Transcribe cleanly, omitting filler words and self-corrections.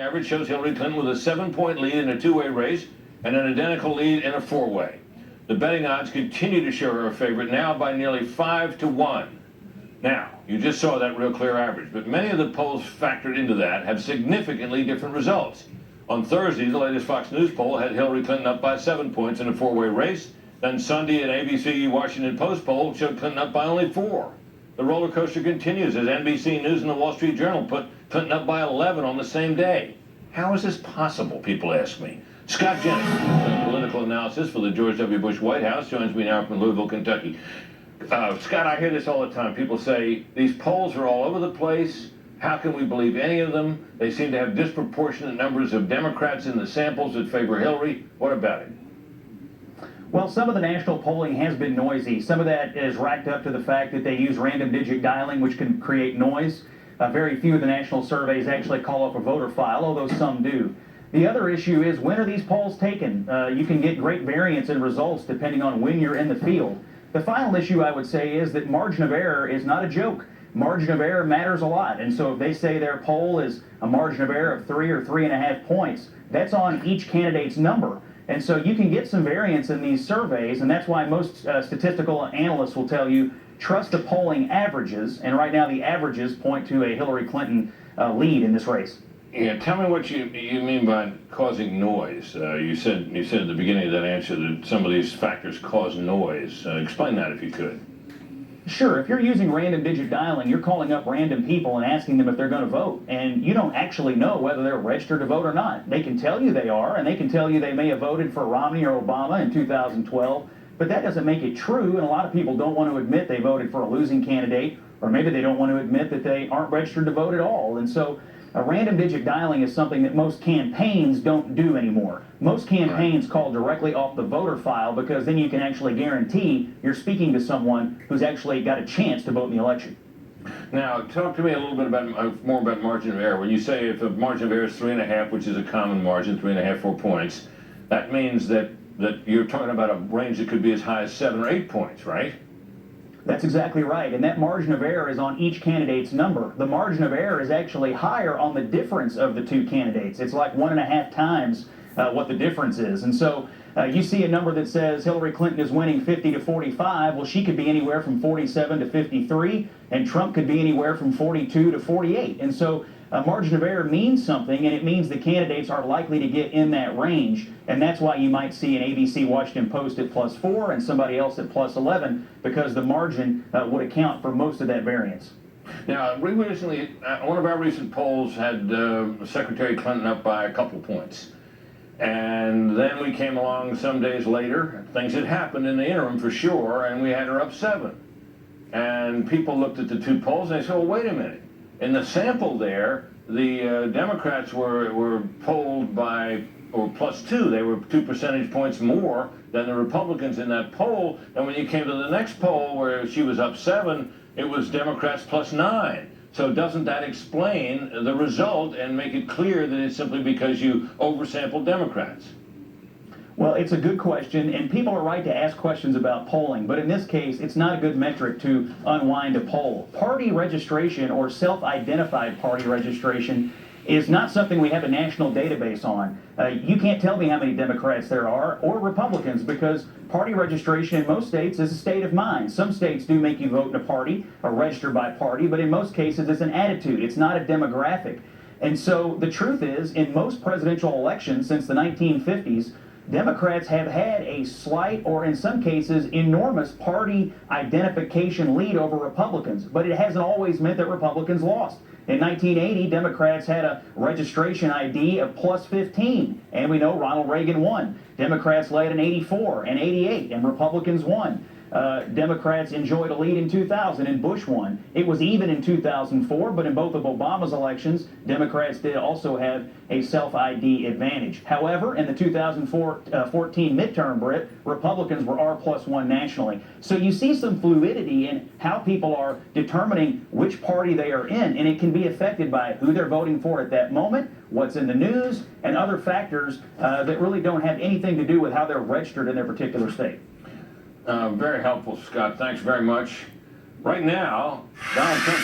Average shows Hillary Clinton with a 7-point lead in a two-way race and an identical lead in a four-way. The betting odds continue to show her a favorite, now by nearly 5-1. Now, you just saw that real clear average, but many of the polls factored into that have significantly different results. On Thursday, the latest Fox News poll had Hillary Clinton up by 7 points in a four-way race. Then Sunday, an ABC Washington Post poll showed Clinton up by only 4. The roller coaster continues as NBC News and the Wall Street Journal put Clinton up by 11 on the same day. How is this possible, people ask me? Scott Jennings, political analysis for the George W. Bush White House, joins me now from Louisville, Kentucky. Scott, I hear this all the time. People say, these polls are all over the place. How can we believe any of them? They seem to have disproportionate numbers of Democrats in the samples that favor Hillary. What about it? Well, some of the national polling has been noisy. Some of that is racked up to the fact that they use random digit dialing, which can create noise. Very few of the national surveys actually call up a voter file, although some do. The other issue is, when are these polls taken? You can get great variance in results depending on when you're in the field. The final issue, I would say, is that margin of error is not a joke. Margin of error matters a lot, and so if they say their poll is a margin of error of 3 or 3.5 points, that's on each candidate's number. And so you can get some variance in these surveys, and that's why most statistical analysts will tell you, trust the polling averages, and right now the averages point to a Hillary Clinton lead in this race. Yeah, tell me what you mean by causing noise. You said at the beginning of that answer that some of these factors cause noise. Explain that if you could. Sure, if you're using random digit dialing, you're calling up random people and asking them if they're going to vote, and you don't actually know whether they're registered to vote or not. They can tell you they are, and they can tell you they may have voted for Romney or Obama in 2012, but that doesn't make it true, and a lot of people don't want to admit they voted for a losing candidate, or maybe they don't want to admit that they aren't registered to vote at all. And so random digit dialing is something that most campaigns don't do anymore. Most campaigns call directly off the voter file, because then you can actually guarantee you're speaking to someone who's actually got a chance to vote in the election. Now, talk to me a little bit about more about margin of error. When you say if a margin of error is 3.5, which is a common margin, 3.5, 4 points, that means that you're talking about a range that could be as high as 7 or 8 points, right? That's exactly right, and that margin of error is on each candidate's number. The margin of error is actually higher on the difference of the two candidates. It's like 1.5 times what the difference is. And so you see a number that says Hillary Clinton is winning 50-45. Well, she could be anywhere from 47-53, and Trump could be anywhere from 42-48. And so a margin of error means something, and it means the candidates are likely to get in that range. And that's why you might see an ABC Washington Post at +4 and somebody else at +11, because the margin would account for most of that variance. Now, we recently, one of our recent polls had Secretary Clinton up by a couple points. And then we came along some days later, things had happened in the interim for sure, and we had her up 7. And people looked at the two polls and they said, well, wait a minute. In the sample there, the Democrats were polled by, or +2. They were 2 percentage points more than the Republicans in that poll. And when you came to the next poll where she was up 7, it was Democrats +9. So doesn't that explain the result and make it clear that it's simply because you oversampled Democrats? Well, it's a good question, and people are right to ask questions about polling, but in this case, it's not a good metric to unwind a poll. Party registration, or self-identified party registration, is not something we have a national database on. You can't tell me how many Democrats there are, or Republicans, because party registration in most states is a state of mind. Some states do make you vote in a party or register by party, but in most cases it's an attitude. It's not a demographic. And so the truth is, in most presidential elections since the 1950s, Democrats have had a slight, or in some cases enormous, party identification lead over Republicans, but it hasn't always meant that Republicans lost. In 1980, Democrats had a registration ID of +15, and we know Ronald Reagan won. Democrats led in 84 and 88, and Republicans won. Democrats enjoyed a lead in 2000, and Bush won. It was even in 2004, but in both of Obama's elections, Democrats did also have a self-ID advantage. However, in the 2014 midterm, Republicans were R+1 nationally. So you see some fluidity in how people are determining which party they are in, and it can be affected by who they're voting for at that moment, what's in the news, and other factors that really don't have anything to do with how they're registered in their particular state. Very helpful, Scott. Thanks very much. Right now, Donald Trump